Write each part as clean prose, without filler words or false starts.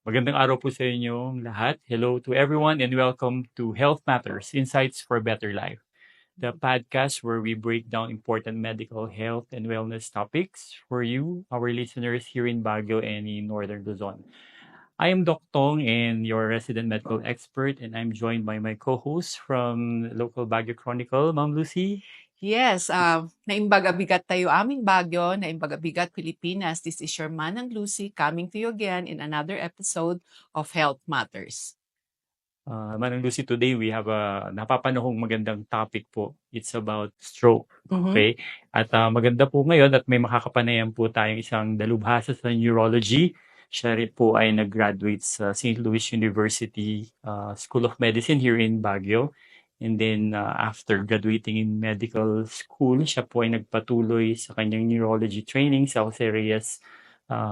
Magandang araw po sa inyong lahat. Hello to everyone and welcome to Health Matters, Insights for a Better Life, the podcast where we break down important medical, health, and wellness topics for you, our listeners here in Baguio and in Northern Luzon. I am Doc Tong and your resident medical expert, and I'm joined by my co-host from local Baguio Chronicle, Ma'am Lucy. Yes, naimbaga-bigat tayo aming Baguio, naimbaga-bigat Pilipinas. This is your Manang Lucy coming to you again in another episode of Health Matters. Manang Lucy, today we have a napapanahong magandang topic po. It's about stroke. Okay? At maganda po ngayon at may makakapanayan po tayong isang dalubhasa sa neurology. Siya rin po ay nag-graduate sa St. Louis University School of Medicine here in Baguio. And then after graduating in medical school, siya po ay nagpatuloy sa kanyang neurology training sa Jose Reyes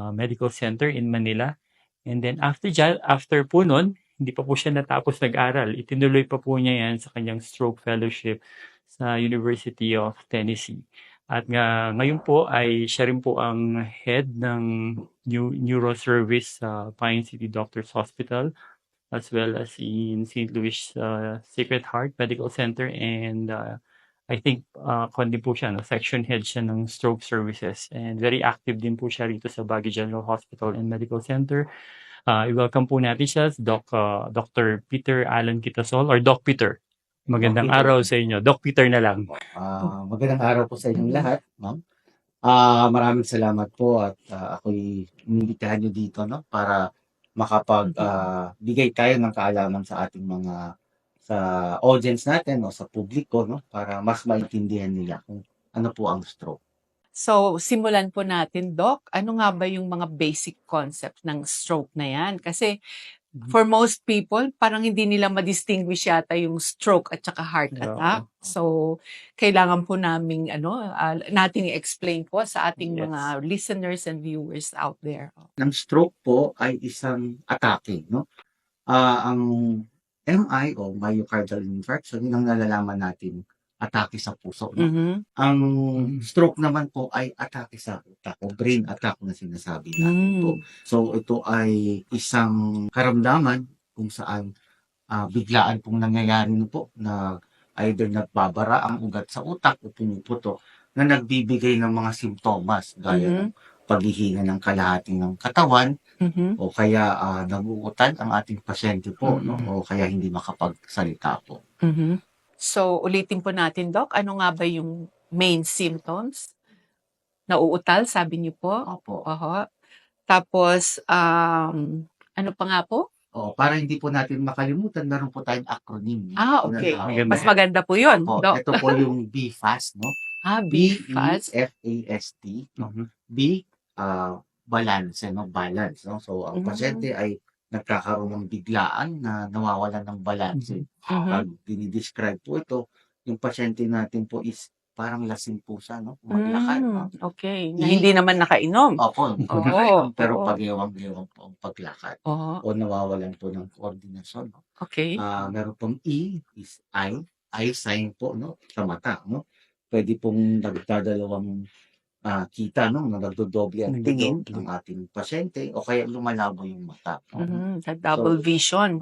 Medical Center in Manila. And then after po nun, hindi pa po siya natapos nag-aral. Itinuloy pa po niya yan sa kanyang stroke fellowship sa University of Tennessee. At ngayon po ay siya rin po ang head ng Neuro Service sa Pine City Doctors Hospital as well as in St. Louis Sacred Heart Medical Center and I think kundi po siya, section head siya ng stroke services and very active din po siya rito sa Baguio General Hospital and Medical Center. I-welcome po natin siya, Dr. Peter Alan Kitasol or Doc Peter. Magandang Peter. araw sa inyo. Doc Peter na lang. Magandang araw po sa inyong lahat, ma'am. Maraming salamat po at ako'y inimbitahan nyo dito para makapagbigay tayo ng kaalaman sa ating mga sa audience natin o sa publiko para mas maintindihan nila kung ano po ang stroke. So, simulan po natin, Doc. Ano nga ba yung mga basic concept ng stroke na yan? Kasi for most people, parang hindi nila ma-distinguish yata yung stroke at saka heart attack. So, kailangan po nating nating i-explain po sa ating mga listeners and viewers out there. Ang stroke po ay isang atake, ang MI o myocardial infarction, yun ang nalalaman natin, atake sa puso. Ang stroke naman po ay atake sa utak o brain attack na sinasabi natin po. So ito ay isang karamdaman kung saan biglaan pong nangyayari po na either nagbabara ang ugat sa utak o pumuputo na nagbibigay ng mga simptomas gaya ng paghihina ng kalahati ng katawan o kaya naguutan ang ating pasyente po o kaya hindi makapagsalita po. So, ulitin po natin, Doc, ano nga ba yung main symptoms? Nauutal, sabi niyo po? Opo. Tapos, ano pa nga po? Para hindi po natin makalimutan, meron po tayong acronym. Okay. Mas maganda po yun, Doc. Ito po yung BFAST, BFAST. BEFAST. B, balance, balance. So, ang pasyente ay nagkakaroon ng biglaan na nawawalan ng balance. Pag dinidescribe po ito, yung pasyente natin po is parang lasing po siya, maglakad. Okay. Na hindi naman nakainom. Opo, pero pag-iwang-iwang po ang paglakad. O nawawalan po ng koordinasyon. Okay. Meron pong E is eye sign po, sa mata. Pwede pong nagdadalawang kita na nagdodoble ang tingin ng ating pasyente o kaya lumalabo yung mata. Double vision.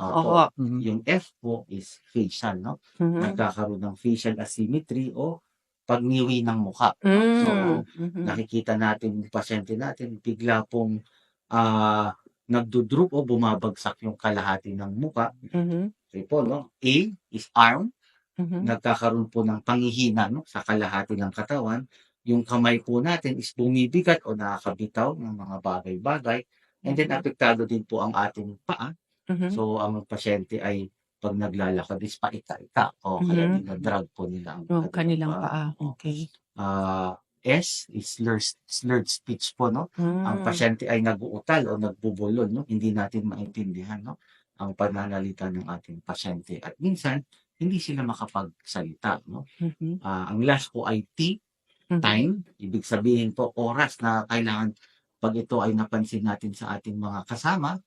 Yung F po is facial, nagkakaroon ng facial asymmetry o pagniwi ng mukha. So, nakikita natin yung pasyente natin, bigla pong nagdudrup o bumabagsak yung kalahati ng mukha. Okay po, A is arm, nagkakaroon po ng panghihina sa kalahati ng katawan. Yung kamay po natin is bumibigat o nakakabitaw ng mga bagay-bagay. And then, apektado din po ang ating paa. So, ang pasyente ay pag naglalakad is paika-ika o kaya drag po nila ang kanilang paa. Okay. S is slurred speech po, Ang pasyente ay naguutal o nagbubulol, Hindi natin maintindihan, ang pananalita ng ating pasyente. At minsan, hindi sila makapagsalita, Ang last po ay T, time. Ibig sabihin po, oras na kailangan pag ito ay napansin natin sa ating mga kasama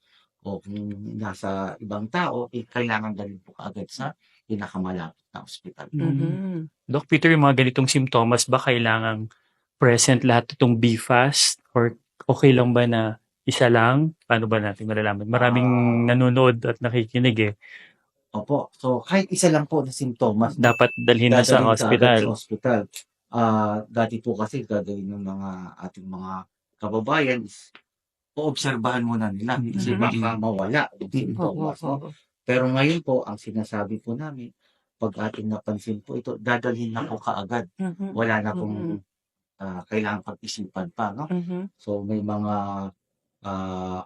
o kung nasa ibang tao, kailangan dalhin po kaagad sa pinakamalapit na ospital. Doc Peter, yung mga ganitong simptomas ba kailangang present lahat itong BFAST or okay lang ba na isa lang, paano ba natin malalaman? Maraming Ah. nanonood at nakikinig, eh. Opo. So, kahit isa lang po na simptomas, no, Dapat dalhin na sa dadalhin kaagad sa hospital. ospital. Dati po kasi gagawin ng mga ating mga kababayan is oobserbahan muna nila kasi Mhm. baka mawala yung Mm. Oo, simptomas, no? oo. Pero ngayon po, ang sinasabi po namin, pag ating napansin po ito, dadalhin na po kaagad. Mhm. Wala na Mm. pong kailangan pag-isipan pa, no? Mhm. So, may mga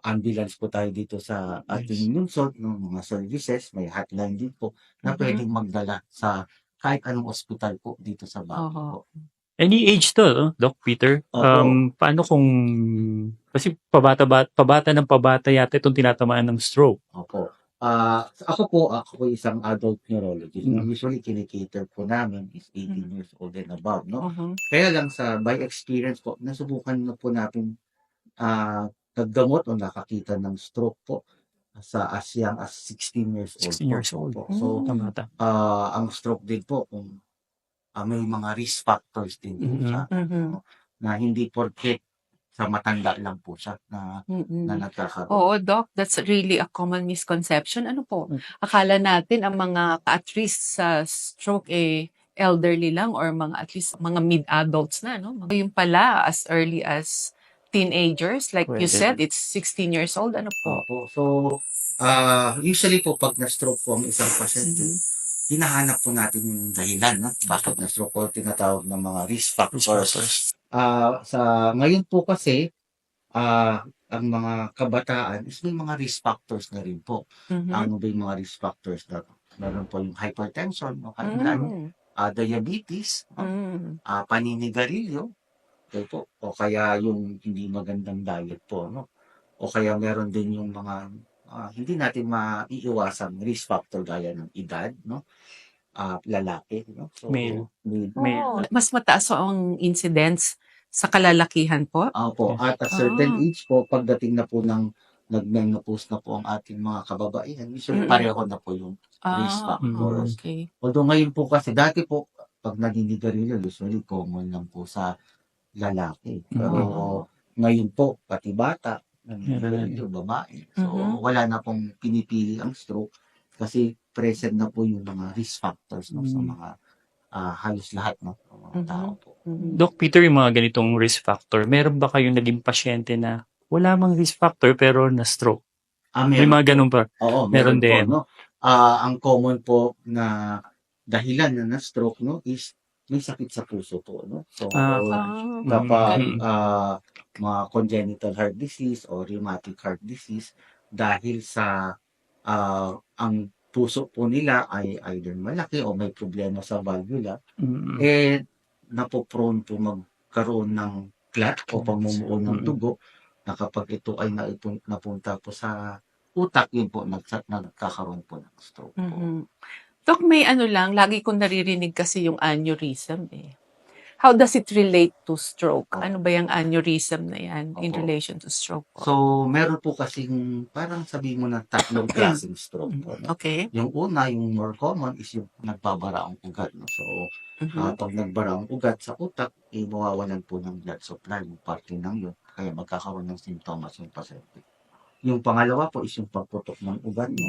ambulance po tayo dito sa ating lungsod, no, mga services, may hotline din po na Mhm. pwedeng magdala sa kahit anong ospital po dito sa Baguio Oo. po. Any age to, no, Doc Peter? Opo. Paano kung kasi pabata ng pabata yata itong tinatamaan ng stroke. Opo. Ako po isang adult neurologist. Ang usually kinikater po namin is 18 years old and above, no? Mhm. Kaya lang by experience po, nasubukan na po natin naggamot o nakakita ng stroke po sa as young as 16 years old 16 po. years old. Opo. So, Ang bata. ang stroke din po kung may mga risk factors din po siya, Mhm. no? Na hindi porket sa matanda lang po siya na Mm. nagkakaroon. Oo, Doc, that's really a common misconception. Ano po, Mm. akala natin ang mga at risk sa stroke, elderly lang or mga at least mga mid-adults na, no? Yung pala, as early as teenagers, like you Pwede. said, it's 16 years old. Ano po? Opo. So, usually po pag na-stroke po ang isang pasyente, Mhm. hinahanap po natin yung dahilan, no? Bakit na-stroke po, tinatawag ng mga risk Risk factors. factors. Ngayon po kasi, ang mga kabataan is may mga risk factors na rin po. Mhm. Ano ba yung mga risk factors na meron po yung hypertension, no, high blood, diabetes, no, Mm. paninigarilyo, okay po, o kaya yung hindi magandang diet po, no? O kaya meron din yung mga hindi natin maiiwasang risk factor gaya ng edad, no? Lalaki, no? So, Male. Oh, mas mataas ang incidence sa kalalakihan po? Opo, Yes. at a certain Ah. age po, pagdating na po ng nag-menopause na po ang ating mga kababaihan, usually Mm. pareho na po yung risk Ah, factors. okay. Although ngayon po kasi, dati po, pag naninigarilyo, usually common lang po sa lalaki. Pero Oo. ngayon po, pati bata, naninigarilyo, babae. So, Mhm. wala na pong pinipili ang stroke kasi present na po yung mga risk factors, no, sa mga halos lahat, no, ng mga tao po. Mhm. Doc Peter, yung mga ganitong risk factor, meron ba kayong naging pasyente na wala mang risk factor pero na-stroke? May Meron mga po. ganun pa. Oo, Meron meron po, din. no? Ang common po na dahilan na na-stroke, no, is may sakit sa puso po, no? So, kapag Mm. mga congenital heart disease o rheumatic heart disease, dahil sa ang puso po nila ay either malaki o may problema sa valvula, napoprone po magkaroon ng clot o pamumuo ng dugo na kapag ito ay napunta po sa utak, yun po nagkakaroon po ng stroke po. Mhm. Doc, may ano lang, lagi kong naririnig kasi yung aneurysm, eh. How does it relate to stroke? Oo. Ano ba yung aneurysm na yan in Opo. relation to stroke po? So, meron po kasing parang sabihin mo na tatlong klaseng stroke po, no? Okay. Yung una, yung more common is yung nagbabara ang ugat, no? So, Mhm. pag nagbara ang ugat sa utak, mawawalan po ng blood supply, yung parte ng yun, kaya magkakaroon ng sintomas yung pasyente. Yung pangalawa po is yung pagputok ng ugat, no?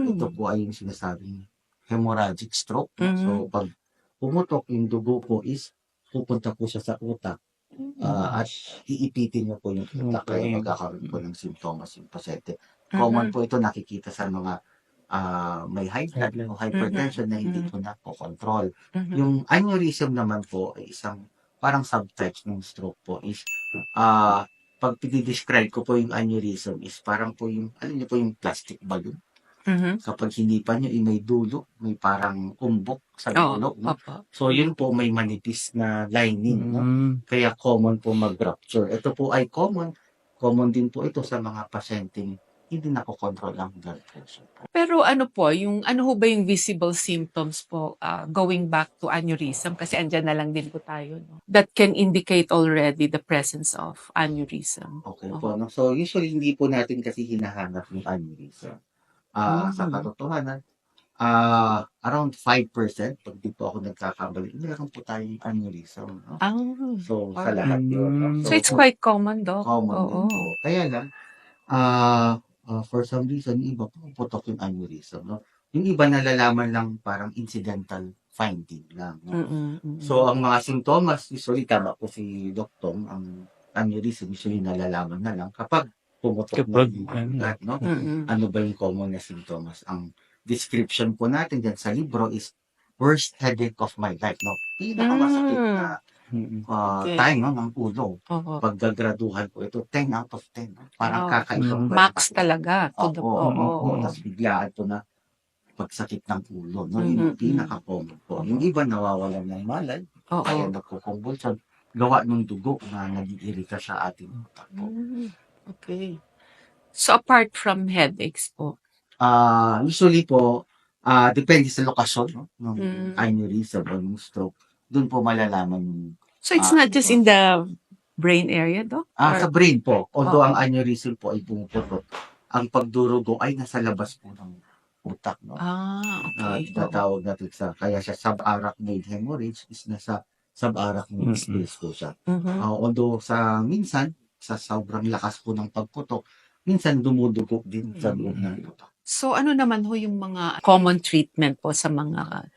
Ito po ay yung sinasabing hemorrhagic stroke, no? So, pag pumutok yung dugo po is pupunta po siya sa utak, at iipitin niyo po yung utak, kaya magkakaroon po ng sintomas yung pasyente. Common po ito, nakikita sa mga may high blood o hypertension na hindi po napokontrol. Yung aneurysm naman po ay isang parang subtypes ng stroke po is pag pinidescribe ko po yung aneurysm is parang po yung, alam niyo po yung plastic balloon. Kapag hinipan nyo, may dulo, may parang umbok sa dulo, no? Opo. So, yun po may manipis na lining, no? Kaya common po mag-rupture. Ito po ay common din po ito sa mga pasyenteng hindi nakokontrol ang blood pressure. Pero ano po, ano ho ba yung visible symptoms po, going back to aneurysm, kasi andyan na lang din po tayo, no? That can indicate already the presence of aneurysm. Okay po, no? So, usually hindi po natin kasi hinahanap yung aneurysm. Sa katotohanan, around 5%, pag di po ako nagkakamali, meron po tayong aneurysm, no? Ah, So, sa alright. lahat yun, no? So, it's quite common, Doc. Common din Oo. po. Kaya lang, for some reason, yung iba pumuputok yung aneurysm, no? Yung iba nalalaman lang parang incidental finding lang, no? So, ang mga sintomas, usually tama po si Doktor, ang aneurysm usually nalalaman na lang kapag pumutok na Kapag, yung ugat, no? Mm-mm. Ano ba yung common na sintomas? Ang description po natin dyan sa libro is worst headache of my life, no? Pinakamasakit na Okay. time, no, ng ulo. Oo. Paggagraduhan po ito, 10 out of 10. No? Parang Wow. kakaibang Max talaga. To the, Oo, oo. Tapos biglaan po na pagsakit ng ulo. No? Yung pinaka-common po. Yung iba nawawalan ng malay, kaya nagkukumbulsan. Gawa ng dugo na nag-iirita sa ating utak po. Okay. So, apart from headaches po? Usually po, depende sa lokasyon, no? Ng aneurysm o ng stroke. Doon po malalaman yung So, it's not just in the brain area, Doc? sa brain po. Although Oo. ang aneurysm po ay pumuputok, ang pagdurugo ay nasa labas po ng utak, no? Okay. Tatawag natin kaya siya subarachnoid hemorrhage is nasa subarachnoid space po siya. Although minsan, sa sobrang lakas po ng pagputok, minsan dumudugo din sa loob ng utak. So, ano naman ho yung mga common treatment po sa mga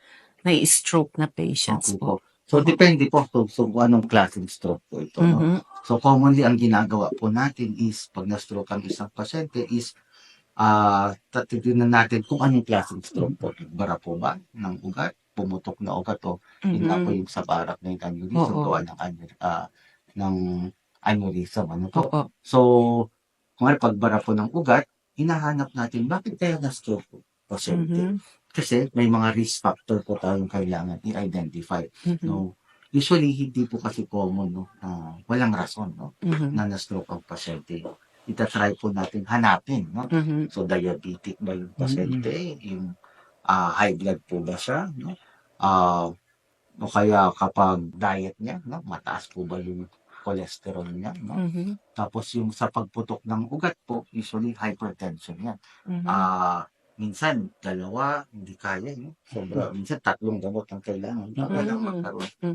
na-stroke na patients Okay po? po. So, depende po kung anong klaseng stroke po ito. No? So, commonly, ang ginagawa po natin is, pag na-stroke ang isang pasyente is, tatignan natin kung anong klaseng stroke po. Bara po ba ng ugat? Pumutok na ugat o yun nga po yung subarachnoid aneurysm, gawa ng aneurysm. Ano po? So, kung pagbara po ng ugat, hinahanap natin bakit kaya na-stroke po pasyente. Kasi may mga risk factor po tayong kailangan i-identify. No? Usually, hindi po kasi common, no? Walang rason, no? Na na-stroke ang pasyente. Itatry po natin hanapin, no? So, diabetic ba yung pasyente? Yung high blood po ba siya? No? O kaya kapag diet niya, no? Mataas po ba yung cholesterol niya? No? Tapos yung sa pagputok ng ugat po, usually hypertension yan. Minsan, 2, hindi kaya. No? Minsan, 3 gamot ang kailangan para lang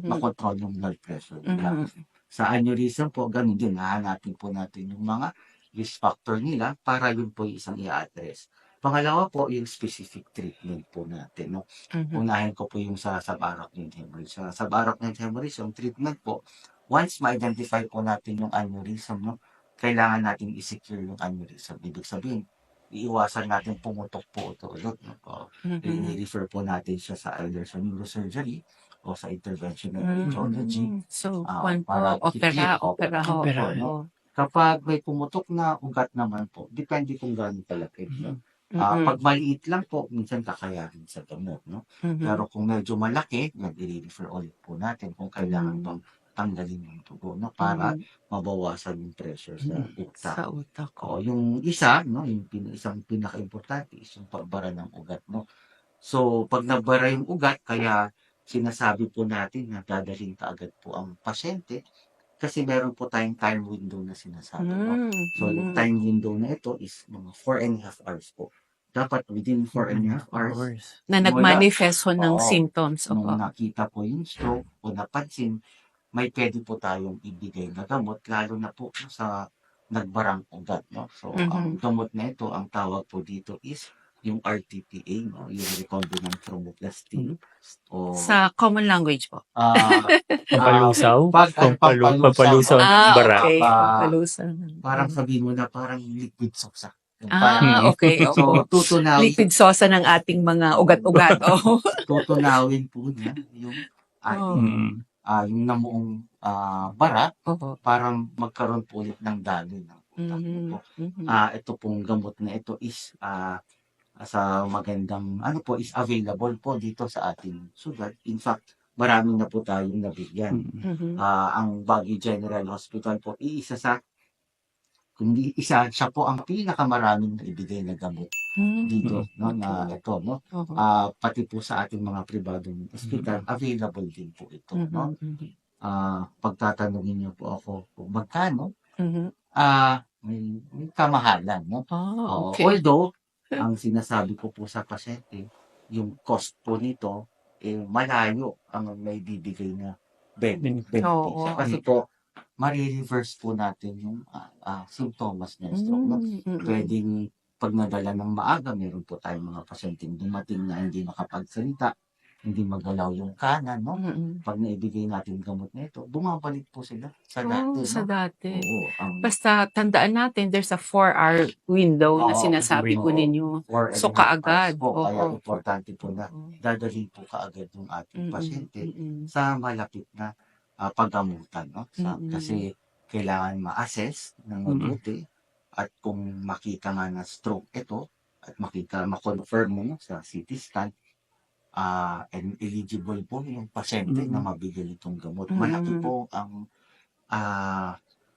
makontrol yung blood pressure nila. Sa aneurysm po, ganun din. Hahanapin po natin yung mga risk factor nila para yun po yung isang i-address. Pangalawa po, yung specific treatment po natin. No? Unahin ko po yung sa subarachnoid hemorrhage. Sa subarachnoid hemorrhage, yung treatment po, once ma-identify po natin yung aneurysm, no, kailangan natin i-secure yung aneurysm. Ibig sabihin, iiwasan natin pumutok po ito ulit. No? I-refer po natin siya sa either sa neurosurgery o sa interventional radiology. So, Para opera. no? Kapag may pumutok na ugat naman po, depende kung gaano kalaki. No? Pag maliit lang po, minsan kakayanin sa gamot. No? Pero kung medyo malaki, i-refer ulit po natin kung kailangan bang tanggalin yung dugo, no? Para mabawasan yung pressure sa utak. Sa utak. Yung isa, no, yung isang pinaka-importante is yung pagbara ng ugat, no. So, pag nabara yung ugat, kaya sinasabi po natin na dadalhin kaagad po ang pasyente kasi meron po tayong time window na sinasabi, no. So, yung time window na ito is mga 4.5 hours po. Dapat within 4.5 hours Na nag-manifest ho ng symptoms. nung nakita po yung stroke o napansin, may pwede po tayong ibigay na gamot, lalo na po sa nagbarang ugat. No? So, ang gamot na ito, ang tawag po dito is yung RTPA, no? Yung recombinant thromboplastin. Sa common language po. Pampalusaw? Pampalusaw. Bara. Okay. Pampalusaw. Parang sabihin mo na parang liquid sosa. Okay. So, tutunawin. Liquid sosa ng ating mga ugat-ugat. Tutunawin po niya yung ating yung namuong bara para magkaroon po ulit ng daloy ng utak po. Ito pong gamot na ito is sa magandang is available po dito sa ating sugat. In fact, marami na po tayong nabigyan. Ang Baguio General Hospital po, kundi siya po ang pinakamaraming naibigay na gamot dito, no, na ito, no. Pati po sa ating mga pribadong hospital, available din po ito, no. Pagtatanungin niyo po ako kung magkano, may kamahalan, no. Okay. Although, ang sinasabi ko po sa pasyente, yung cost po nito, malayo ang may bibigay na benepisyo. Oo. Kasi po, mare-reverse po natin yung symptoms ng stroke. No? Pwedeng pag nadala ng maaga, meron po tayong mga pasyenteng dumating na hindi makapagsalita, hindi magalaw yung kanan, no? Pag naibigay natin gamot na ito, bumabalik po sila sa dati, Sa no? dati. Oo, Basta tandaan natin, there's a 4-hour window na Oo, sinasabi po oo. ninyo. 4.5 So, kaagad. hours po. Kaya Oo. importante po na Oo. dadalhin po kaagad yung ating pasyente Mm-mm. sa malapit na paggamutan. No? Mm-mm. Kasi kailangan ma-assess ng mabuti at kung makita nga na stroke ito at ma-confirm mo no, sa CT scan, and eligible po yung pasyente na mabigyan itong gamot. Malaki po ang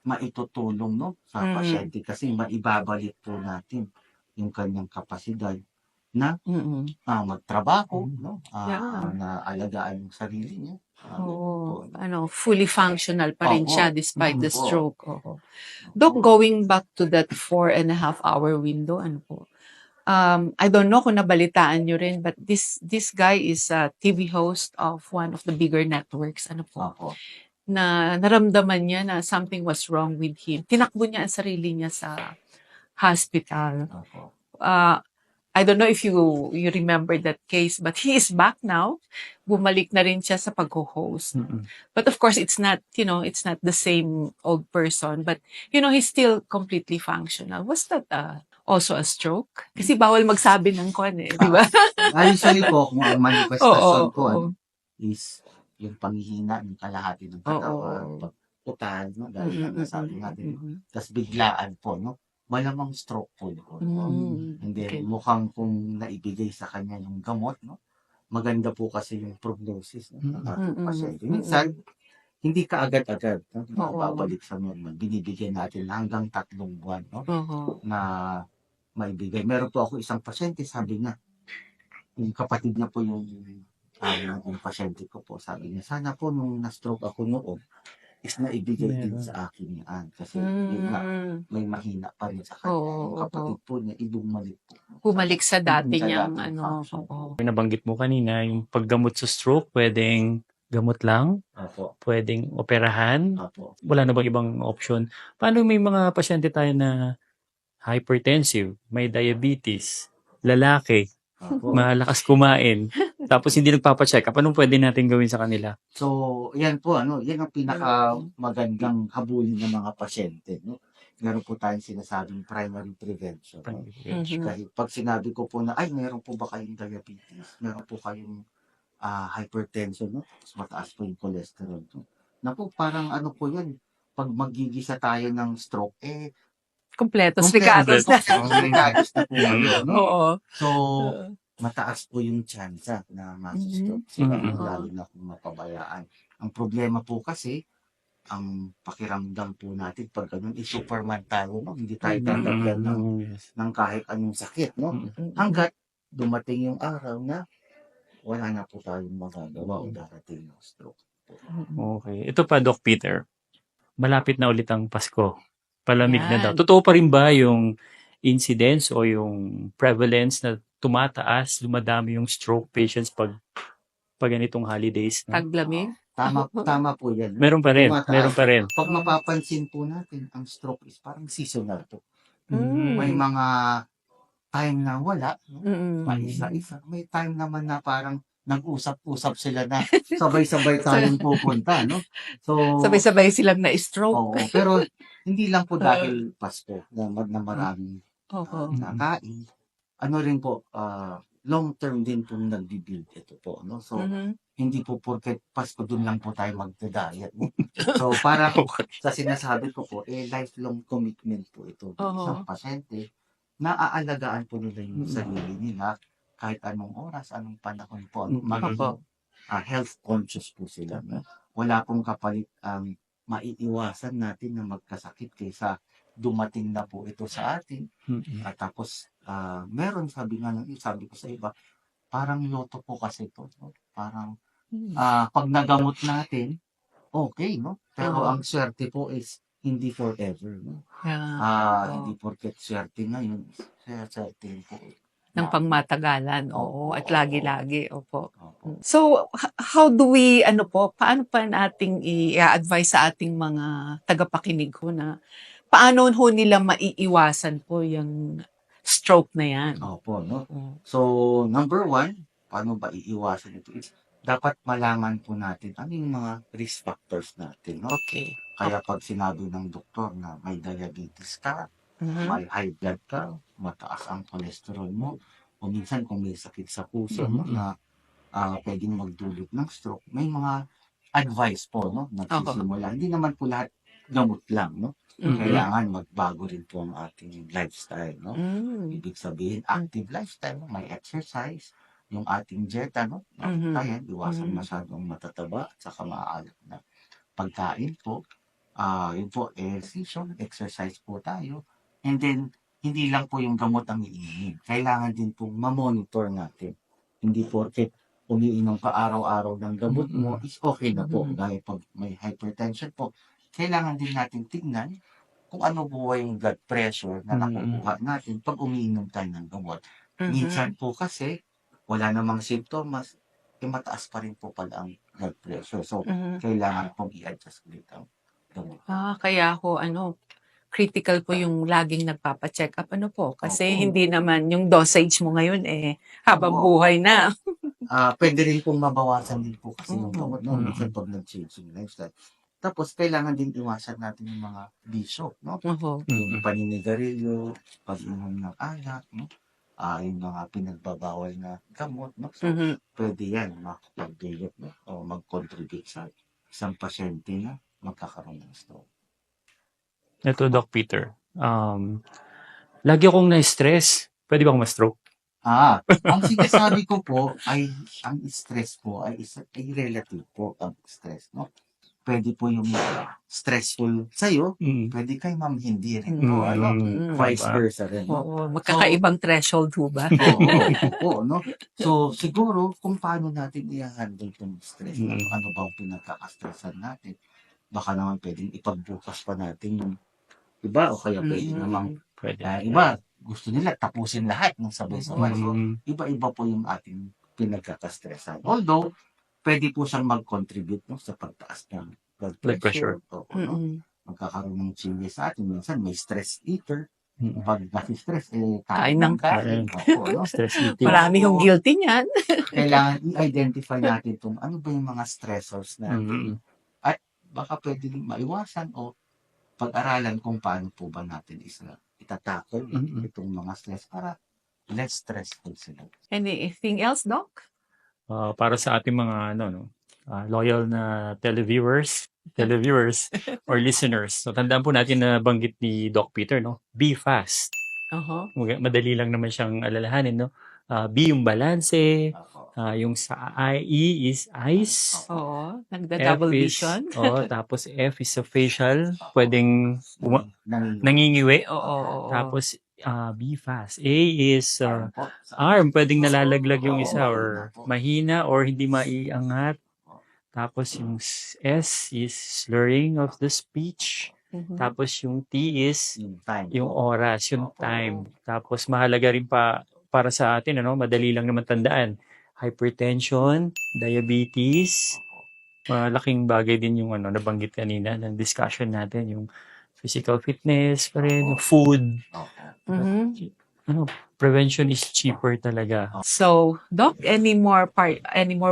maitutulong no, sa pasyente kasi maibabalik po natin yung kanyang kapasidad na magtrabaho, no? Na alagaan yung sarili niya. Oo. Fully functional pa rin siya despite the po. stroke. Oo. Doc, going back to that 4.5-hour window, I don't know kung nabalitaan nyo rin, but this guy is a TV host of one of the bigger networks. Opo. Na naramdaman niya na something was wrong with him. Tinakbo niya ang sarili niya sa hospital. Opo. I don't know if you remember that case, but he is back now. Bumalik na rin siya sa pag-host. But of course, it's not the same old person, but he's still completely functional. Was that also a stroke? Kasi bawal magsabi ng di ba? Usually po, kung ang manifestation Oo, po oo. is yung panghihina ng kalahati ng katawan, pagputan, no? Dahil nga nasabi natin, tas biglaan po, no? Malamang stroke po yun. And then, mukhang kung naibigay sa kanya yung gamot, no? Maganda po kasi yung prognosis ng ating pasyente. Minsan, hindi ka agad-agad no? Babalik sa normal. Binibigyan natin hanggang 3 buwan no? Na maibigay. Meron po ako isang pasyente, sabi niya, yung kapatid niya po yung pasyente ko po, sabi niya, sana po nung na-stroke ako noon, is naibigay din sa akin yan. Kasi yun nga, may mahina pa rin sa kanya. Yung kapatid po niya, Bumalik sa dati niyang Nabanggit mo kanina, yung paggamot sa stroke, pwedeng gamot lang, pwedeng operahan, wala na bang ibang option? Paano may mga pasyente tayo na hypertensive, may diabetes, lalaki, malakas kumain, tapos hindi nagpapacheck up, anong pwede natin gawin sa kanila? So, yan po, yan ang pinaka magandang habulin ng mga pasyente. No? Meron po tayong sinasabing primary prevention. No? Kasi pag sinabi ko po na, meron po ba kayong diabetes? Meron po kayong hypertension, no? Mas mataas po yung cholesterol. No? Naku, parang po yan, pag magigisa tayo ng stroke, kompletos regados na. Regados na po kayo, no? Oo. So, mataas po yung tsansa na masastroke sila, lalo na kung mapabayaan. Ang problema po kasi, ang pakiramdam po natin pag ganun, Superman tayo, no? Hindi tayo tatagyan ng kahit anong sakit, no? Hanggat dumating yung araw na wala na po tayong magagawa o darating yung stroke. Okay. Ito pa, Doc Peter. Malapit na ulit ang Pasko. Palamig na daw. Yan. Totoo pa rin ba yung incidence o yung prevalence na tumataas, dumadami yung stroke patients pag ganitong holidays? No? Taglamig? Tama po yan. Meron pa rin. Tumataas. Meron pa rin. Pag mapapansin po natin, ang stroke is parang seasonal po. Mm. May mga time na wala, no? Isa-isa. May time naman na parang nag-usap-usap sila na sabay-sabay tayong pupunta, no? So, Sabay-sabay silang na-stroke. oo, pero hindi lang po dahil Pasko na maraming Oo. nakain. Ano rin po, long-term din po nagbibuild ito po, no? So, hindi po porket Pasko dun lang po tayo magda-diet. No? So, para sa sinasabi ko po, lifelong commitment po ito sa pasyente na aalagaan po nila yung sarili nila kahit anong oras, anong panahon po. Health conscious po sila. No? Wala pong kapalit ang maiiwasan natin na magkasakit kaysa dumating na po ito sa atin. At tapos, meron sabi ko sa iba, parang loto po kasi ito. No? Parang pag nagamot natin, okay, no? Pero ang swerte po is hindi forever, no? Hindi porket swerte ngayon, swerte po ng pangmatagalan. Oo, at lagi-lagi. Opo. Opo. So, how do we, paano pa nating i-advise sa ating mga tagapakinig ho na paano ho nila maiiwasan po yung stroke na yan? Opo, no? Mm. So, number one, paano ba iiwasan ito? Dapat malaman po natin ano yung mga risk factors natin, no? Okay. Kaya pag sinabi ng doktor na may diabetes ka, may high blood ka, mataas ang cholesterol mo, o minsan kung may sakit sa puso, no, na pwedeng magdulot ng stroke, may mga advice po, no, nagsisimula. Hindi naman po lahat gamot lang, no? Kailangan magbago rin po ang ating lifestyle, no? Ibig sabihin, active lifestyle, no? May exercise, yung ating dieta, no? Kaya iwasan masyadong matataba at saka maaalat na pagkain po. Yun po, exercise po tayo. And then, hindi lang po yung gamot ang iinom. Kailangan din pong ma-monitor natin. Hindi porket umiinom ka araw-araw ng gamot mo, is okay na po. Dahil pag may hypertension po, kailangan din natin tignan kung ano po yung blood pressure na nakukuha natin pag umiinom tayo ng gamot. Minsan po kasi, wala namang symptoms, mataas pa rin po pala ang blood pressure. So, kailangan pong i-adjust ulit ang gamot. Kaya ho, critical po yung laging nagpapa-check up. Kasi Opo. hindi naman yung dosage mo ngayon habang buhay na. Pwede rin pong mabawasan din po kasi yung gamot, no? Mm. Minsan pag nag-change yung lifestyle. Tapos, kailangan din iwasan natin yung mga bisyo, no? Oho. Yung paninigarilyo, pag-inom ng alak, no? Yung mga pinagbabawal na gamot, no? So, pwede yan makapag-dulot, no? O mag-contribute sa isang pasyente na magkakaroon ng stroke. Ito, Doc Peter. Lagi akong na-stress. Pwede bang ma-stroke? Ang sinasabi ko po ay ang stress po ay relative po ang stress, no? Pwede po yung stressful sa'yo, pwede kay ma'am hindi rin po, vice versa rin, no? Oo, magkakaibang threshold ho ba? Oo, no? So, siguro, kung paano natin i-handle itong stress, ano ba ang pinagkakastressan natin? Baka naman pwedeng ipagbukas pa natin yung iba, o kaya pwede namang iba, gusto nila tapusin lahat ng sabay-sabay. So, iba-iba po yung ating pinagkakastressan. Although, pwede po siyang mag-contribute, no, sa pagtaas ng blood pressure. No? Magkakaroon ng changes sa atin. Minsan may stress eater. Pag nasi-stress, kain ng kain. No? Stress eating. Marami yung guilty niyan. Kailangan i-identify natin itong ano ba yung mga stressors natin. At baka pwede rin maiwasan o pag-aralan kung paano po ba natin itatakol itong mga stress para less stressful sila. Anything else, Doc? Para sa ating mga loyal na televiewers or listeners. So, tandaan po natin na banggit ni Doc Peter, no? Be fast. Madali lang naman siyang alalahanin, no? B yung balanse, yung sa E is eyes. Oo, nagda-double vision. Tapos F is sa facial, pwedeng nangingiwi. Oo. Tapos be fast. A is arm, pwedeng nalalaglag yung isa or mahina or hindi maiangat. Tapos yung S is slurring of the speech. Tapos yung T is yung oras, yung time. Tapos mahalaga rin para sa atin, madali lang naman tandaan. Hypertension, diabetes, malaking bagay din yung nabanggit kanina ng discussion natin, yung physical fitness pa rin, yung food. Prevention is cheaper talaga. So, Doc, any more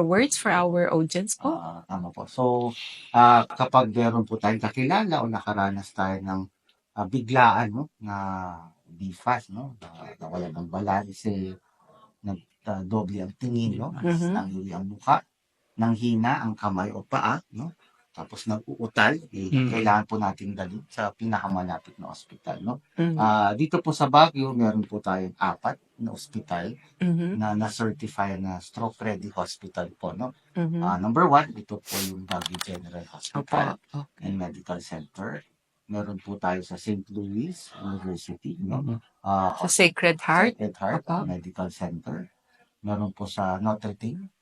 words for our audience po? Tama po. So, kapag meron po tayong kakilala o nakaranas tayo ng biglaan, no, na be fast, no, nawala ng balanse, nagdoble ang tingin, no, nanghili ang mukha, nanghina ang kamay o paa, no, tapos nag-uutal, kailangan po natin dalhin sa pinakamalapit na ospital, no. Dito po sa Baguio, meron po tayong 4 na ospital na na-certify na stroke-ready hospital po, no. Number 1, ito po yung Baguio General Hospital and Medical Center. Meron po tayo sa St. Louis University, no. Sa Sacred Heart Medical Center. Meron po sa Notre Dame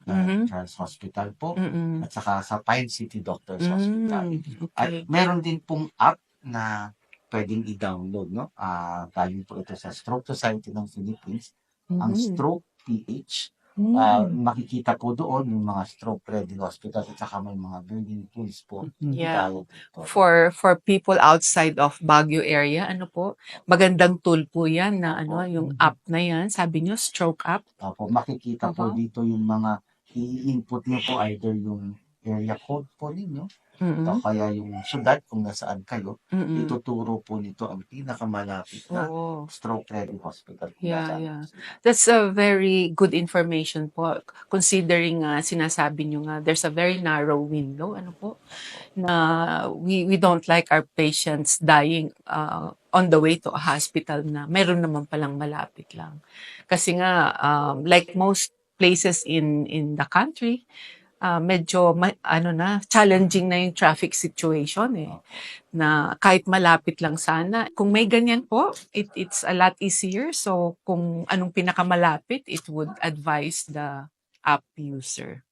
Charles Hospital po. At saka sa Pine City Doctors Hospital. At meron din pong app na pwedeng i-download, no? Galing po ito sa Stroke Society ng Philippines. ang Mhm. stroke PH. Mm. Makikita po doon yung mga stroke-ready hospital at saka may mga building tools po Yeah. tayo dito. For people outside of Baguio area, ano po, magandang tool po 'yan na Opo. yung app na 'yan, sabi niyo stroke app? Opo, makikita po dito yung mga i-input niyo po either yung area code po ninyo o Mm. kaya yung syudad kung nasaan kayo. Mm. Ituturo po nito ang pinakamalapit na Oo. stroke-ready hospital. Yeah. That's a very good information po considering sinasabi niyo nga there's a very narrow window ano po na we don't like our patients dying on the way to a hospital na meron naman palang malapit lang. Kasi nga like most places in the country, medyo challenging na yung traffic situation na kahit malapit lang sana. Kung may ganyan po, it's a lot easier. So kung anong pinakamalapit, it would advise the app user.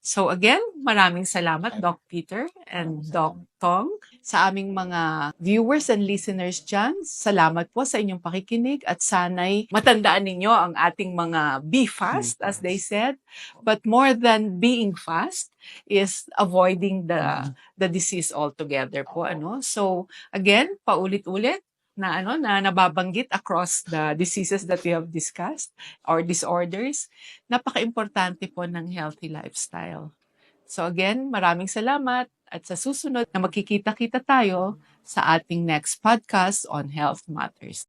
So again, maraming salamat Doc Peter and Doc Tong. Sa aming mga viewers and listeners dyan, salamat po sa inyong pakikinig at sana'y matandaan ninyo ang ating mga be fast as they said. But more than being fast is avoiding the disease altogether po. So again, paulit-ulit na nababanggit across the diseases that we have discussed or disorders, napaka-importante po ng healthy lifestyle. So again, maraming salamat at sa susunod na magkikita-kita tayo sa ating next podcast on Health Matters.